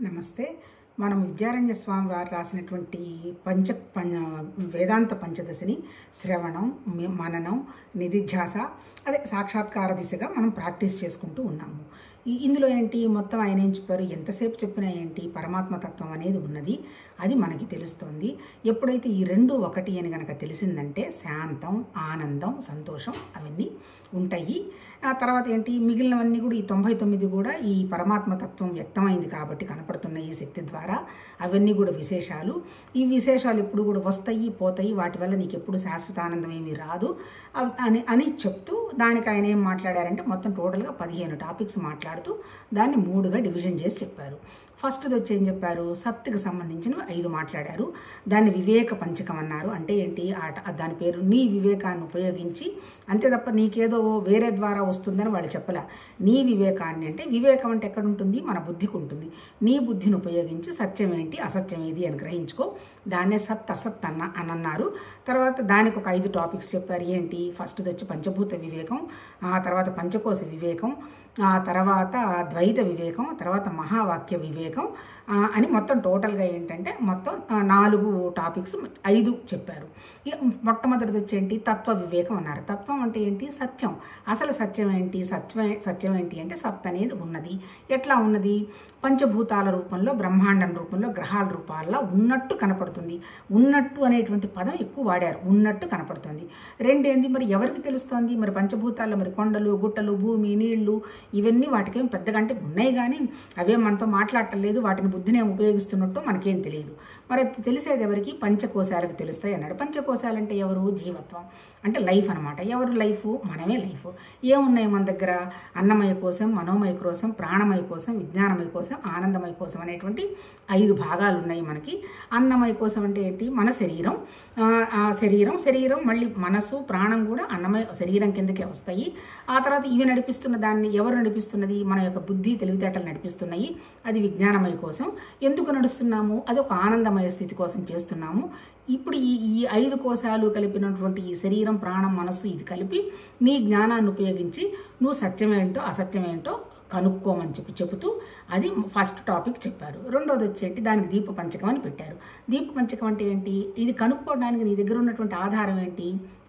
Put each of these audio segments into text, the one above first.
నమస్తే. మనం విద్యారణ్య స్వామి వారు రాసినటువంటి వేదాంత పంచదశని శ్రవణం, మననం, నిధిధ్యాస అదే సాక్షాత్కార దిశగా మనం ప్రాక్టీస్ చేసుకుంటూ ఉన్నాము. ఇందులో ఏంటి మొత్తం ఆయన ఏం చెప్పారు, ఎంతసేపు చెప్పినా ఏంటి పరమాత్మతత్వం అనేది ఉన్నది, అది మనకి తెలుస్తోంది. ఎప్పుడైతే ఈ రెండు ఒకటి అని కనుక తెలిసిందంటే శాంతం, ఆనందం, సంతోషం అవన్నీ ఉంటాయి. ఆ తర్వాత ఏంటి మిగిలినవన్నీ కూడా ఈ 99 కూడా ఈ పరమాత్మతత్వం వ్యక్తమైంది కాబట్టి కనపడుతున్న ఈ శక్తి ద్వారా అవన్నీ కూడా విశేషాలు. ఈ విశేషాలు ఎప్పుడు కూడా వస్తాయి పోతాయి, వాటి వల్ల నీకు ఎప్పుడు శాశ్వత ఆనందం ఏమీ రాదు అని చెప్తూ దానికి ఆయన ఏం మాట్లాడారంటే మొత్తం టోటల్గా 15 టాపిక్స్ మాట్లాడుతూ దాన్ని 3గా డివిజన్ చేసి చెప్పారు. ఫస్ట్ది వచ్చి ఏం చెప్పారు, సత్తుకు సంబంధించిన 5 మాట్లాడారు. దాన్ని వివేక పంచకం అన్నారు. అంటే ఏంటి, దాని పేరు నీ వివేకాన్ని ఉపయోగించి, అంతే తప్ప నీకేదో వేరే ద్వారా వస్తుందని వాళ్ళు చెప్పలే. నీ వివేకాన్ని అంటే వివేకం అంటే ఎక్కడ ఉంటుంది, మన బుద్ధికి ఉంటుంది. నీ బుద్ధిని ఉపయోగించి సత్యం ఏంటి అసత్యం ఏది అని గ్రహించుకో, దాన్నే సత్ అసత్ అని అన్నారు. తర్వాత దానికి ఒక 5 టాపిక్స్ చెప్పారు. ఏంటి, ఫస్ట్ది వచ్చి పంచభూత వివేకం, ఆ తర్వాత పంచకోశ వివేకం, ఆ తర్వాత ద్వైత వివేకం, తర్వాత మహావాక్య వివేకం అని మొత్తం టోటల్గా ఏంటంటే మొత్తం 4 టాపిక్స్ 5 చెప్పారు. మొట్టమొదటిది వచ్చేంటి తత్వ వివేకం అన్నారు. తత్వం అంటే ఏంటి, సత్యం. అసలు సత్యం ఏంటి, సత్యం ఏంటి అంటే సత్ అనేది ఉన్నది. ఎట్లా ఉన్నది, పంచభూతాల రూపంలో, బ్రహ్మాండం రూపంలో, గ్రహాల రూపాల్లో ఉన్నట్టు కనపడుతుంది. ఉన్నట్టు అనేటువంటి పదం ఎక్కువ వాడారు, ఉన్నట్టు కనపడుతుంది. రెండేంది, మరి ఎవరికి తెలుస్తోంది, మరి పంచభూతాల్లో మరి కొండలు, గుట్టలు, భూమి, నీళ్లు ఇవన్నీ వాటికేం పెద్దగా అంటే ఉన్నాయి, కానీ అవేం మనతో మాట్లాడటం, వాటిని బుద్ధినే ఉపయోగిస్తున్నట్టు మనకేం తెలియదు. మరి తెలిసేది ఎవరికి, పంచకోశాలకు తెలుస్తాయి అన్నాడు. పంచకోశాలంటే ఎవరు, జీవత్వం అంటే లైఫ్ అనమాట. ఎవరు లైఫ్, మనమే లైఫ్. ఏమున్నాయి మన దగ్గర, అన్నమయ కోశం, మనోమయ కోశం, ప్రాణమయ కోశం, విజ్ఞానమయ కోశం, ఆనందమయ కోశం అనేటువంటి 5 భాగాలు ఉన్నాయి మనకి. అన్నమయ కోశం అంటే ఏంటి, మన శరీరం. శరీరం మళ్ళీ మనసు, ప్రాణం కూడా అన్నమయ శరీరం కిందకే వస్తాయి. ఆ తర్వాత ఇవి నడిపిస్తున్న దాన్ని ఎవరు నడిపిస్తున్నది, మన యొక్క బుద్ధి తెలివితేటలు నడిపిస్తున్నాయి, అది విజ్ఞానమయ కోసం. ఎందుకు నడుస్తున్నాము, అది ఒక ఆనందమయ స్థితి కోసం చేస్తున్నాము. ఇప్పుడు ఈ 5 కోశాలు కలిపినటువంటి ఈ శరీరం, ప్రాణం, మనస్సు ఇది కలిపి నీ జ్ఞానాన్ని ఉపయోగించి నువ్వు సత్యమేంటో అసత్యమేంటో కనుక్కోమని చెబుతూ అది ఫస్ట్ టాపిక్ చెప్పారు. రెండోది వచ్చేంటి, దానికి దీప పంచకం అని పెట్టారు. దీప పంచకం అంటే ఏంటి, ఇది కనుక్కోవడానికి నీ దగ్గర ఉన్నటువంటి ఆధారం ఏంటి,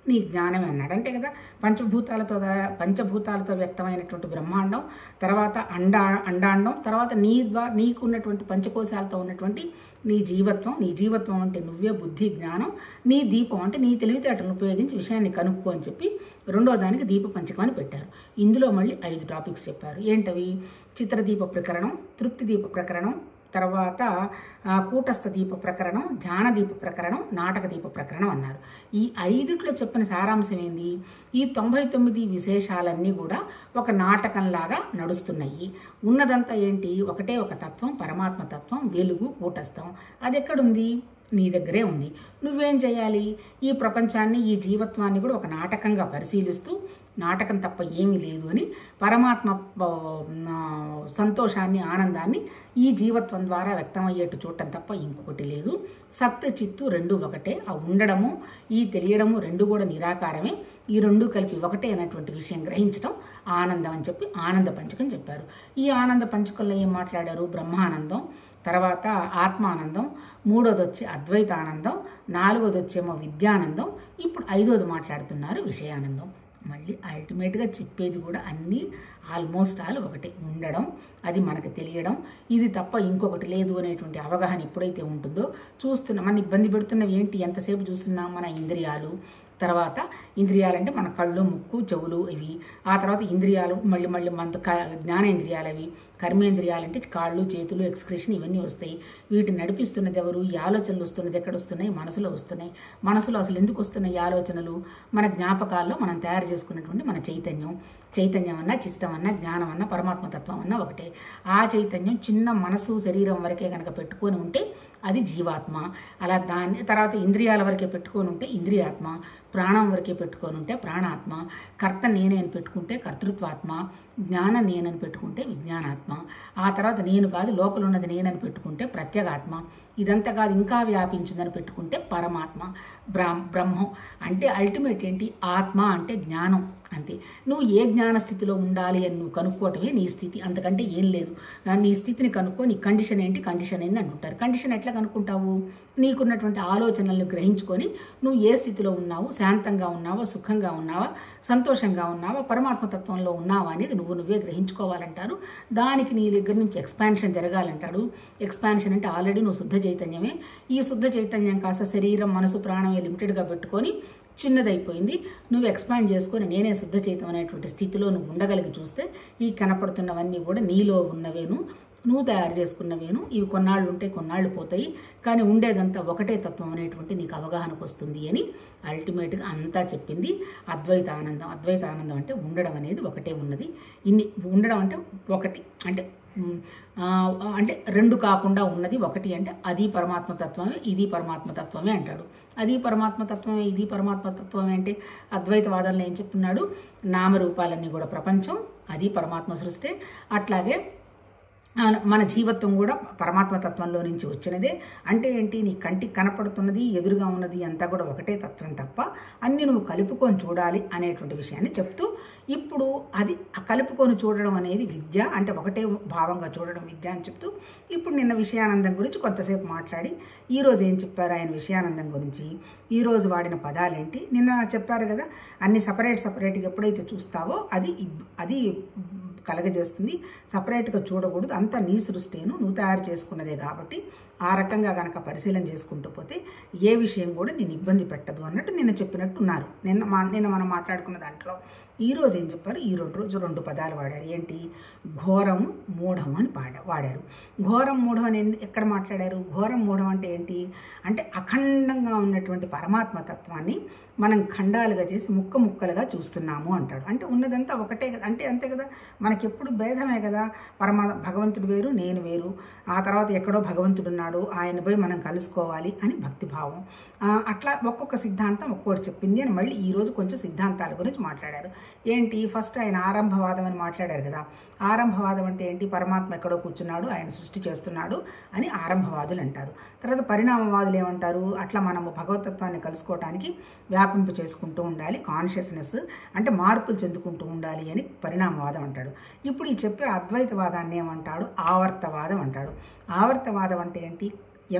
నీ జ్ఞానమే అన్నాడు. అంటే కదా పంచభూతాలతో వ్యక్తమైనటువంటి బ్రహ్మాండం, తర్వాత అండాండం, తర్వాత నీకున్నటువంటి పంచకోశాలతో ఉన్నటువంటి నీ జీవత్వం అంటే నువ్వే, బుద్ధి జ్ఞానం, నీ దీపం అంటే నీ తెలివితేటలను ఉపయోగించి విషయాన్ని కనుక్కో అని చెప్పి రెండో దానికి దీప పంచకం అని పెట్టారు. ఇందులో మళ్ళీ 5 టాపిక్స్ చెప్పారు. ఏంటవి, చిత్రదీప ప్రకరణం, తృప్తి దీప ప్రకరణం, తర్వాత కూటస్థ దీప ప్రకరణం, ధ్యానదీప ప్రకరణం, నాటక దీప ప్రకరణం అన్నారు. ఈ 5 చెప్పిన సారాంశం ఏంది, ఈ 99 విశేషాలన్నీ కూడా ఒక నాటకంలాగా నడుస్తున్నాయి. ఉన్నదంతా ఏంటి, ఒకటే ఒక తత్వం, పరమాత్మ తత్వం, వెలుగు, కూటస్థం. అది ఎక్కడుంది, నీ దగ్గరే ఉంది. నువ్వేం చేయాలి, ఈ ప్రపంచాన్ని, ఈ జీవత్వాన్ని కూడా ఒక నాటకంగా పరిశీలిస్తూ, నాటకం తప్ప ఏమీ లేదు అని పరమాత్మ సంతోషాన్ని, ఆనందాన్ని ఈ జీవత్వం ద్వారా వ్యక్తమయ్యేట్టు చూడటం తప్ప ఇంకొకటి లేదు. సత్ చిత్తు 2 ఒకటే. ఆ ఉండడము, ఈ తెలియడము 2 కూడా నిరాకారమే. ఈ 2 కలిపి ఒకటే అనేటువంటి విషయం గ్రహించడం ఆనందం అని చెప్పి ఆనంద పంచకం చెప్పారు. ఈ ఆనంద పంచకంలో ఏం మాట్లాడారు, బ్రహ్మానందం, తర్వాత ఆత్మానందం, 3వది వచ్చి అద్వైతానందం, 4వది వచ్చేమో విద్యానందం, ఇప్పుడు 5వది మాట్లాడుతున్నారు విషయానందం. మళ్ళీ అల్టిమేట్గా చెప్పేది కూడా అన్నీ ఆల్మోస్ట్ ఒకటే. ఉండడం, అది మనకు తెలియడం, ఇది తప్ప ఇంకొకటి లేదు అనేటువంటి అవగాహన ఎప్పుడైతే ఉంటుందో, మన ఇబ్బంది పెడుతున్నవి ఏంటి, ఎంతసేపు చూస్తున్నాం, మన ఇంద్రియాలు. తర్వాత ఇంద్రియాలంటే మన కళ్ళు, ముక్కు, చెవులు ఇవి. ఆ తర్వాత ఇంద్రియాలు మళ్ళీ మన జ్ఞానేంద్రియాలు అవి. కర్మేంద్రియాలంటే కాళ్ళు, చేతులు, ఎక్స్క్రెషన్ ఇవన్నీ వస్తాయి. వీటిని నడిపిస్తున్నది ఎవరు, ఈ ఆలోచనలు వస్తున్నది ఎక్కడ వస్తున్నాయి, మనసులో వస్తున్నాయి. మనసులో అసలు ఎందుకు వస్తున్నాయి ఆలోచనలు, మన జ్ఞాపకాల్లో మనం తయారు చేసుకున్నటువంటి మన చైతన్యం అన్నా, చిత్తం అన్నా, జ్ఞానం అన్నా, పరమాత్మతత్వం అన్నా ఒకటే. ఆ చైతన్యం చిన్న మనసు, శరీరం వరకే కనుక పెట్టుకొని ఉంటే అది జీవాత్మ. అలా దాన్ని తర్వాత ఇంద్రియాల వరకే పెట్టుకొని ఉంటే ఇంద్రియాత్మ. ప్రాణం వరకే పెట్టుకొని ఉంటే ప్రాణాత్మ, కర్త నేనే అని పెట్టుకుంటే కర్తృత్వాత్మ, జ్ఞానం నేనని పెట్టుకుంటే విజ్ఞానాత్మ, ఆ తర్వాత నేను కాదు లోపల ఉన్నది నేనని పెట్టుకుంటే ప్రత్యేగాత్మ, ఇదంతా కాదు ఇంకా వ్యాపించిందని పెట్టుకుంటే పరమాత్మ, బ్రహ్మం. అంటే అల్టిమేట్ ఏంటి? ఆత్మ అంటే జ్ఞానం, అంతే. నువ్వు ఏ జ్ఞాన స్థితిలో ఉండాలి అని నువ్వు కనుక్కోవటమే నీ స్థితి, అంతకంటే ఏం లేదు. నీ స్థితిని కనుక్కో, నీ కండిషన్ ఏంటి, కండిషన్ ఏంది అంటుంటారు. కండిషన్ ఎట్లా కనుక్కుంటావు? నీకున్నటువంటి ఆలోచనలను గ్రహించుకొని నువ్వు ఏ స్థితిలో ఉన్నావు, శాంతంగా ఉన్నావా, సుఖంగా ఉన్నావా, సంతోషంగా ఉన్నావా, పరమాత్మతత్వంలో ఉన్నావా అనేది నువ్వే గ్రహించుకోవాలంటారు. దానికి నీ దగ్గర నుంచి ఎక్స్పాన్షన్ జరగాలంటాడు. ఎక్స్పాన్షన్ అంటే ఆల్రెడీ నువ్వు శుద్ధ చైతన్యమే. ఈ శుద్ధ చైతన్యం కాస్త శరీరం, మనసు, ప్రాణమే లిమిటెడ్గా పెట్టుకొని చిన్నదైపోయింది. నువ్వు ఎక్స్పాండ్ చేసుకొని నేనే శుద్ధ చైతం అనేటువంటి స్థితిలో నువ్వు ఉండగలిగి చూస్తే ఈ కనపడుతున్నవన్నీ కూడా నీలో ఉన్నవేను, నువ్వు తయారు చేసుకున్నవేను. ఇవి కొన్నాళ్ళు ఉంటాయి, కొన్నాళ్ళు పోతాయి, కానీ ఉండేదంతా ఒకటే తత్వం అనేటువంటి నీకు అవగాహనకు వస్తుంది అని అల్టిమేట్గా అంతా చెప్పింది అద్వైత ఆనందం. అద్వైత ఆనందం అంటే ఉండడం అనేది ఒకటే ఉన్నది. ఇన్ని ఉండడం అంటే ఒకటి అంటే అంటే రెండు కాకుండా ఉన్నది ఒకటి అంటే అది పరమాత్మతత్వమే, ఇది పరమాత్మతత్వమే అంటాడు. అది పరమాత్మతత్వమే, ఇది పరమాత్మతత్వమే అంటే అద్వైతవాదంలో ఏం చెప్తున్నాడు? నామరూపాలన్నీ కూడా ప్రపంచం, అది పరమాత్మ సృష్టి. అట్లాగే మన జీవత్వం కూడా పరమాత్మతత్వంలో నుంచి వచ్చినదే. అంటే ఏంటి? నీ కంటికి కనపడుతున్నది, ఎదురుగా ఉన్నది అంతా కూడా ఒకటే తత్వం తప్ప అన్నీ నువ్వు కలుపుకొని చూడాలి అనేటువంటి విషయాన్ని చెప్తూ, ఇప్పుడు అది కలుపుకొని చూడడం అనేది విద్య, అంటే ఒకటే భావంగా చూడడం విద్య అని చెప్తూ, ఇప్పుడు నిన్న విషయానందం గురించి కొంతసేపు మాట్లాడి ఈరోజు ఏం చెప్పారు ఆయన విషయానందం గురించి, ఈరోజు వాడిన పదాలేంటి, నిన్న చెప్పారు కదా అన్ని సపరేట్గా ఎప్పుడైతే చూస్తావో అది కలగజేస్తుంది. సపరేట్గా చూడకూడదు, అంతా నీ సృష్టిను నువ్వు తయారు చేసుకున్నదే కాబట్టి ఆ రకంగా కనుక పరిశీలన చేసుకుంటూ పోతే ఏ విషయం కూడా నేను ఇబ్బంది పెట్టదు అన్నట్టు నిన్న చెప్పినట్టు ఉన్నారు. నిన్న మనం మాట్లాడుకున్న దాంట్లో ఈరోజు ఏం చెప్పారు? ఈ రోజు రెండు పదాలు వాడారు. ఏంటి? ఘోరము, మూఢము అని వాడారు. ఘోరం, మూఢం అని ఎక్కడ మాట్లాడారు? ఘోరం, మూఢం అంటే ఏంటి? అంటే అఖండంగా ఉన్నటువంటి పరమాత్మతత్వాన్ని మనం ఖండాలుగా చేసి ముక్కలుగా చూస్తున్నాము అంటాడు. అంటే ఉన్నదంతా ఒకటే కదా, అంటే అంతే కదా, మనకెప్పుడు భేదమే కదా. భగవంతుడు వేరు, నేను వేరు, ఆ తర్వాత ఎక్కడో భగవంతుడు ఉన్నాడు, ఆయన పోయి మనం కలుసుకోవాలి అని భక్తిభావం. అట్లా ఒక్కొక్క సిద్ధాంతం ఒక్కొక్కటి చెప్పింది అని మళ్ళీ ఈరోజు కొంచెం సిద్ధాంతాల గురించి మాట్లాడారు. ఏంటి? ఫస్ట్ ఆయన ఆరంభవాదం అని మాట్లాడారు కదా. ఆరంభవాదం అంటే ఏంటి? పరమాత్మ ఎక్కడో కూర్చున్నాడు, ఆయన సృష్టి చేస్తున్నాడు అని ఆరంభవాదులు అంటారు. తర్వాత పరిణామవాదులు ఏమంటారు? అట్లా మనము భగవతత్వాన్ని కలుసుకోవటానికి వ్యాపింపు చేసుకుంటూ ఉండాలి, కాన్షియస్నెస్ అంటే మార్పులు చెందుకుంటూ ఉండాలి అని పరిణామవాదం అంటాడు. ఇప్పుడు ఈ చెప్పే అద్వైతవాదాన్ని ఏమంటాడు? ఆవర్తవాదం అంటాడు. ఆవర్తవాదం అంటే ఏంటి?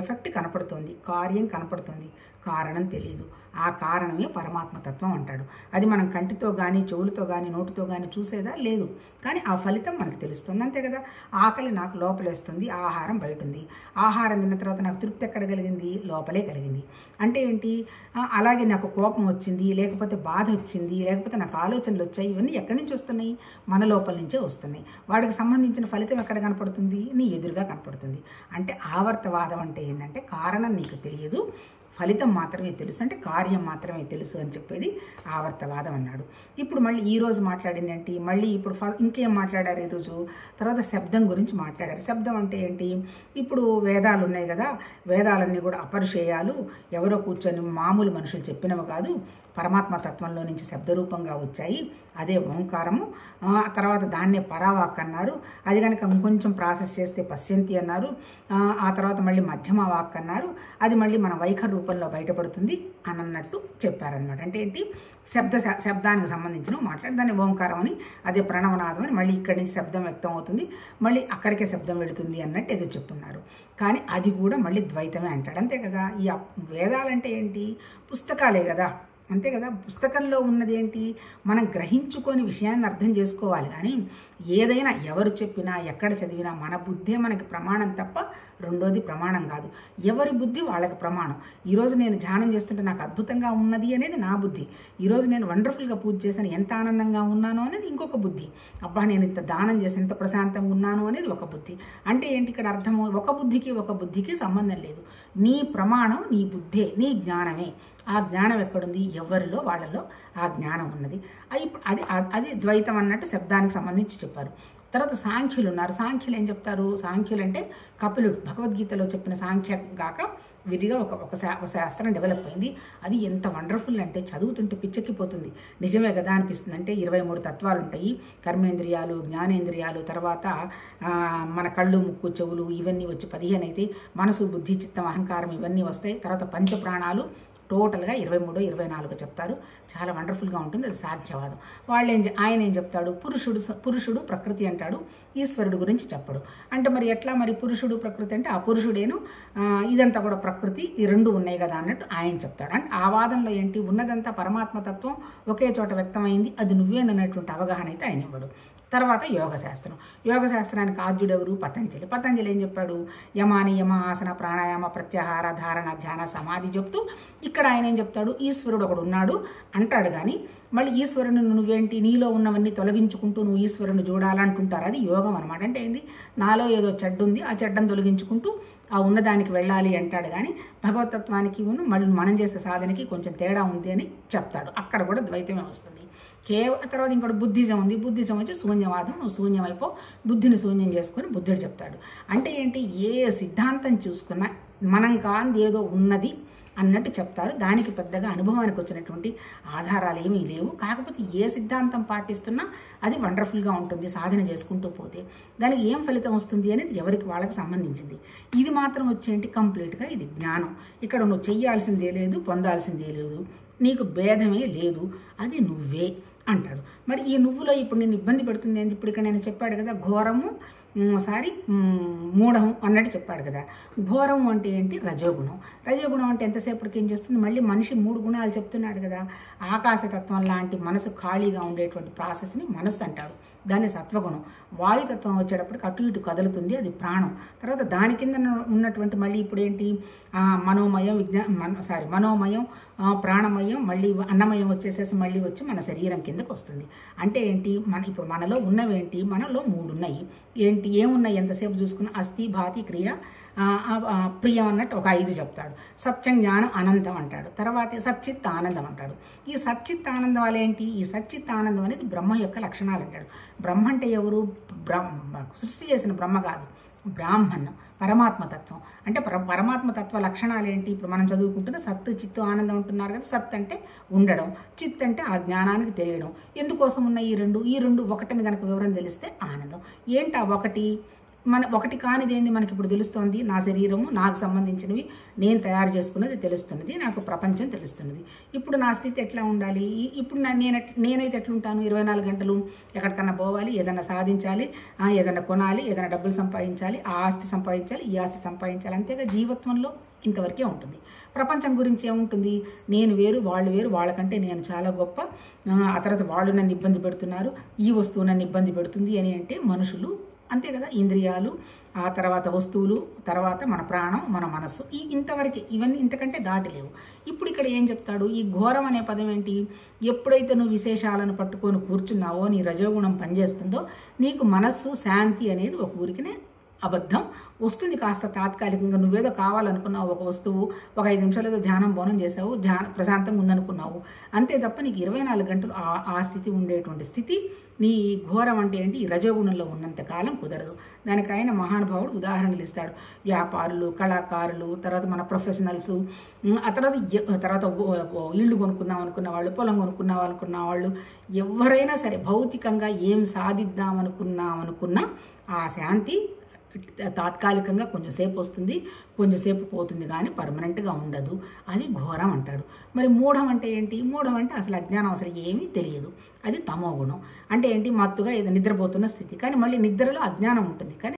ఎఫెక్ట్ కనపడుతుంది, కార్యం కనపడుతుంది, కారణం తెలియదు. ఆ కారణమే పరమాత్మతత్వం అంటాడు. అది మనం కంటితో కానీ, చెవులతో కానీ, నోటితో కానీ చూసేదా? లేదు. కానీ ఆ ఫలితం మనకు తెలుస్తుంది, అంతే కదా. ఆకలి నాకు లోపలేస్తుంది, ఆహారం బయట ఉంది. ఆహారం తిన్న తర్వాత నాకు తృప్తి ఎక్కడ కలిగింది? లోపలే కలిగింది. అంటే ఏంటి? అలాగే నాకు కోపం వచ్చింది, లేకపోతే బాధ వచ్చింది, లేకపోతే నాకు ఆలోచనలు వచ్చాయి, ఇవన్నీ ఎక్కడి నుంచి వస్తున్నాయి? మన లోపల నుంచే వస్తున్నాయి. వాటికి సంబంధించిన ఫలితం ఎక్కడ కనపడుతుంది? నీ ఎదురుగా కనపడుతుంది. అంటే ఆవర్తవాదం అంటే ఏంటంటే కారణం నీకు తెలియదు, ఫలితం మాత్రమే తెలుసు, అంటే కార్యం మాత్రమే తెలుసు అని చెప్పేది ఆవర్తవాదం అన్నాడు. ఇప్పుడు మళ్ళీ ఈరోజు మాట్లాడింది ఏంటి? మళ్ళీ ఇప్పుడు ఇంకేం మాట్లాడారు ఈరోజు? తర్వాత శబ్దం గురించి మాట్లాడారు. శబ్దం అంటే ఏంటి? ఇప్పుడు వేదాలు ఉన్నాయి కదా, వేదాలన్నీ కూడా అపరిశేయాలు, ఎవరో కూర్చొని మామూలు మనుషులు చెప్పినవి కాదు, పరమాత్మ తత్వంలో నుంచి శబ్దరూపంగా వచ్చాయి. అదే ఓంకారము. తర్వాత దాన్నే పరావాక్ అన్నారు. అది కనుక ఇంకొంచెం ప్రాసెస్ చేస్తే పశ్యంతి అన్నారు. ఆ తర్వాత మళ్ళీ మధ్యమ వాక్ అన్నారు. అది మళ్ళీ మన వైఖరి రూపంలో బయటపడుతుంది అని అన్నట్టు చెప్పారనమాట. అంటే ఏంటి? శబ్దానికి సంబంధించిన మాట్లాడి దాన్ని ఓంకారం అని, అదే ప్రణవనాదం అని, మళ్ళీ ఇక్కడి నుంచి శబ్దం వ్యక్తం అవుతుంది, మళ్ళీ అక్కడికే శబ్దం వెళుతుంది అన్నట్టు ఏదో చెప్పున్నారు. కానీ అది కూడా మళ్ళీ ద్వైతమే అంటాడు, అంతే కదా. ఈ వేదాలంటే ఏంటి? పుస్తకాలే కదా, అంతే కదా. పుస్తకంలో ఉన్నది ఏంటి? మనం గ్రహించుకొని విషయాన్ని అర్థం చేసుకోవాలి. కానీ ఏదైనా ఎవరు చెప్పినా, ఎక్కడ చదివినా మన బుద్ధే మనకి ప్రమాణం తప్ప రెండోది ప్రమాణం కాదు. ఎవరి బుద్ధి వాళ్ళకి ప్రమాణం. ఈరోజు నేను ధ్యానం చేస్తుంటే నాకు అద్భుతంగా ఉన్నది అనేది నా బుద్ధి. ఈరోజు నేను వండర్ఫుల్గా పూజ చేశాను, ఎంత ఆనందంగా ఉన్నాను అనేది ఇంకొక బుద్ధి. అబ్బా నేను ఇంత దానం చేసి ఎంత ప్రశాంతంగా ఉన్నాను అనేది ఒక బుద్ధి. అంటే ఏంటి ఇక్కడ అర్థము? ఒక బుద్ధికి సంబంధం లేదు. నీ ప్రమాణం నీ బుద్ధే, నీ జ్ఞానమే. ఆ జ్ఞానం ఎక్కడుంది? ఎవరిలో వాళ్ళలో ఆ జ్ఞానం ఉన్నది. ఇప్పుడు అది ద్వైతం అన్నట్టు శబ్దానికి సంబంధించి చెప్పారు. తర్వాత సాంఖ్యులు ఉన్నారు. సాంఖ్యులు ఏం చెప్తారు? సాంఖ్యులు అంటే కపిలుడు భగవద్గీతలో చెప్పిన సాంఖ్య గాక విడిగా ఒక శాస్త్రం డెవలప్ అయింది. అది ఎంత వండర్ఫుల్ అంటే చదువుతుంటే పిచ్చెక్కిపోతుంది. నిజమే కదా అనిపిస్తుంది. అంటే 23 తత్వాలు ఉంటాయి. కర్మేంద్రియాలు, జ్ఞానేంద్రియాలు, తర్వాత మన కళ్ళు, ముక్కు, చెవులు ఇవన్నీ వచ్చి 15 అయితే మనసు, బుద్ధి, చిత్తం, అహంకారం ఇవన్నీ వస్తాయి. తర్వాత పంచప్రాణాలు టోటల్గా 23, 24 చెప్తారు. చాలా వండర్ఫుల్గా ఉంటుంది. అది సాంఖ్యవాదం. ఆయన ఏం చెప్తాడు? పురుషుడు ప్రకృతి అంటాడు, ఈశ్వరుడు గురించి చెప్పడు. అంటే మరి ఎట్లా? మరి పురుషుడు ప్రకృతి అంటే ఆ పురుషుడేను ఇదంతా కూడా ప్రకృతి, ఈ రెండు ఉన్నాయి కదా అన్నట్టు ఆయన చెప్తాడు. అంటే ఆ వాదంలో ఏంటి? ఉన్నదంతా పరమాత్మతత్వం ఒకే చోట వ్యక్తమైంది, అది నువ్వేనన్నటువంటి అవగాహన అయితే ఆయన ఇవ్వడు. తర్వాత యోగశాస్త్రం. యోగశాస్త్రానికి ఆద్యుడెవరు? పతంజలి. పతంజలి ఏం చెప్పాడు? యమ, నియమ, ఆసన, ప్రాణాయామ, ప్రత్యాహార, ధారణ, ధ్యాన, సమాధి చెప్తూ ఇక్కడ ఆయన ఏం చెప్తాడు? ఈశ్వరుడు ఒకడు ఉన్నాడు అంటాడు. కానీ మళ్ళీ ఈశ్వరుని నువ్వేంటి, నీలో ఉన్నవన్నీ తొలగించుకుంటూ నువ్వు ఈశ్వరుని చూడాలంటుంటారు. అది యోగం అనమాట. అంటే ఏంది? నాలో ఏదో చెడ్డు ఉంది, ఆ చెడ్డను తొలగించుకుంటూ ఆ ఉన్నదానికి వెళ్ళాలి అంటాడు. కానీ భగవతత్వానికి మళ్ళీ మనం చేసే సాధనకి కొంచెం తేడా ఉంది అని చెప్తాడు. అక్కడ కూడా ద్వైతమే వస్తుంది. తర్వాత ఇంకోటి బుద్ధిజం ఉంది. బుద్ధిజం వచ్చి శూన్యవాదం. నువ్వు శూన్యమైపో, బుద్ధిని శూన్యం చేసుకొని బుద్ధుడు చెప్తాడు. అంటే ఏంటి? ఏ సిద్ధాంతం చూసుకున్నా మనం కాంది ఏదో ఉన్నది అన్నట్టు చెప్తారు. దానికి పెద్దగా అనుభవానికి వచ్చినటువంటి ఆధారాలు ఏమీ లేవు. కాకపోతే ఏ సిద్ధాంతం పాటిస్తున్నా అది వండర్ఫుల్గా ఉంటుంది. సాధన చేసుకుంటూ పోతే దానికి ఏం ఫలితం వస్తుంది అనేది ఎవరికి వాళ్ళకి సంబంధించింది. ఇది మాత్రం వచ్చేంటి? కంప్లీట్గా ఇది జ్ఞానం. ఇక్కడ నువ్వు చెయ్యాల్సిందే లేదు, పొందాల్సిందే లేదు, నీకు భేదమే లేదు, అది నువ్వే అంటాడు. మరి ఈ నువ్వులో ఇప్పుడు నేను ఇబ్బంది పెడుతుంది ఏంటి? ఇప్పుడు ఇక్కడ నేను చెప్పాడు కదా, ఘోరము మూఢం అన్నట్టు చెప్పాడు కదా. ఘోరం అంటే ఏంటి? రజోగుణం. రజోగుణం అంటే ఎంతసేపటికి ఏం చేస్తుంది? మళ్ళీ మనిషి 3 గుణాలు చెప్తున్నాడు కదా. ఆకాశతత్వం లాంటి మనసు ఖాళీగా ఉండేటువంటి ప్రాసెస్ని మనస్సు అంటాడు. దాన్ని సత్వగుణం. వాయుతత్వం వచ్చేటప్పటికి అటు ఇటు కదులుతుంది, అది ప్రాణం. తర్వాత దాని కింద ఉన్నటువంటి మళ్ళీ ఇప్పుడు ఏంటి? మనోమయం, మనోమయం, ప్రాణమయం, మళ్ళీ అన్నమయం వచ్చేసేసి మళ్ళీ వచ్చి మన శరీరం కిందకు వస్తుంది. అంటే ఏంటి? ఇప్పుడు మనలో ఉన్నవేంటి? మనలో 3 ఉన్నాయి. ఏంటి? ఏమున్నాయి? ఎంతసేపు చూసుకున్న అస్థి, భాతి, క్రియ, ప్రియం అన్నట్టు ఒక 5 చెప్తాడు. సత్యం, జ్ఞానం, అనంతం అంటాడు. తర్వాత సచ్చిత్ ఆనందం అంటాడు. ఈ సచ్చిత్ ఆనందం వల్ల ఏంటి? ఈ సచ్చిత్ ఆనందం అనేది బ్రహ్మ యొక్క లక్షణాలు అంటాడు. బ్రహ్మ అంటే ఎవరు? సృష్టి చేసిన బ్రహ్మ కాదు, బ్రాహ్మణ్, పరమాత్మతత్వం. అంటే పరమాత్మతత్వ లక్షణాలు ఏంటి? ఇప్పుడు మనం చదువుకుంటున్న సత్, చిత్తు, ఆనందం అంటున్నారు కదా. సత్ అంటే ఉండడం, చిత్ అంటే ఆ జ్ఞానానికి తెలియడం. ఎందుకోసం ఉన్న ఈ రెండు ఒకటిని కనుక వివరం తెలిస్తే ఆనందం. ఏంటి ఆ ఒకటి? ఒకటి కానిది ఏంది మనకి ఇప్పుడు తెలుస్తోంది? నా శరీరము, నాకు సంబంధించినవి, నేను తయారు చేసుకున్నది తెలుస్తున్నది, నాకు ప్రపంచం తెలుస్తున్నది. ఇప్పుడు నా స్థితి ఎట్లా ఉండాలి? ఇప్పుడు నేనైతే ఎట్లుంటాను? 24 గంటలు ఎక్కడికన్నా పోవాలి, ఏదైనా సాధించాలి, ఏదైనా కొనాలి, ఏదైనా డబ్బులు సంపాదించాలి, ఆ ఆస్తి సంపాదించాలి, ఈ ఆస్తి సంపాదించాలి. అంతేగా జీవితంలో ఇంతవరకే ఉంటుంది. ప్రపంచం గురించి ఏముంటుంది? నేను వేరు, వాళ్ళు వేరు, వాళ్ళకంటే నేను చాలా గొప్ప, ఆ తర్వాత వాళ్ళు నన్ను ఇబ్బంది పెడుతున్నారు, ఈ వస్తువు నన్ను ఇబ్బంది పెడుతుంది అని అంటే మనుషులు అంతే కదా. ఇంద్రియాలు, ఆ తర్వాత వస్తువులు, తర్వాత మన ప్రాణం, మన మనస్సు, ఇంతవరకు ఇవన్నీ ఇంతకంటే దాటలేవు. ఇప్పుడు ఇక్కడ ఏం చెప్తాడు? ఈ ఘోరం అనే పదం ఏంటి? ఎప్పుడైతే నువ్వు విశేషాలను పట్టుకొని కూర్చున్నావో, నీ రజోగుణం పనిచేస్తుందో, నీకు మనస్సు శాంతి అనేది ఒక ఊరికినే అబద్ధం వస్తుంది. కాస్త తాత్కాలికంగా నువ్వేదో కావాలనుకున్నావు, ఒక వస్తువు, ఒక 5 నిమిషాలు ఏదో ధ్యానం బోనం చేసావు, ప్రశాంతంగా ఉందనుకున్నావు, అంతే తప్ప నీకు 24 గంటలు ఆ స్థితి ఉండేటువంటి స్థితి నీ ఘోరం అంటే ఏంటి? ఈ రజోగుణంలో ఉన్నంత కాలం కుదరదు. దానికి ఆయన మహానుభావుడు ఉదాహరణలు ఇస్తాడు. వ్యాపారులు, కళాకారులు, తర్వాత మన ప్రొఫెషనల్స్, ఆ తర్వాత ఇళ్ళు కొనుక్కుందాం అనుకున్న వాళ్ళు, పొలం కొనుక్కున్నాం అనుకున్న వాళ్ళు, ఎవరైనా సరే భౌతికంగా ఏం సాధిద్దామనుకున్నా ఆ శాంతి తాత్కాలికంగా కొంచెంసేపు వస్తుంది, కొంచెంసేపు పోతుంది, కానీ పర్మనెంట్గా ఉండదు. అది ఘోరం అంటాడు. మరి మూఢం అంటే ఏంటి? మూఢం అంటే అసలు అజ్ఞానం, అసలు ఏమీ తెలియదు. అది తమో గుణం. అంటే ఏంటి? మత్తుగా ఏదో నిద్రపోతున్న స్థితి. కానీ మళ్ళీ నిద్రలో అజ్ఞానం ఉంటుంది, కానీ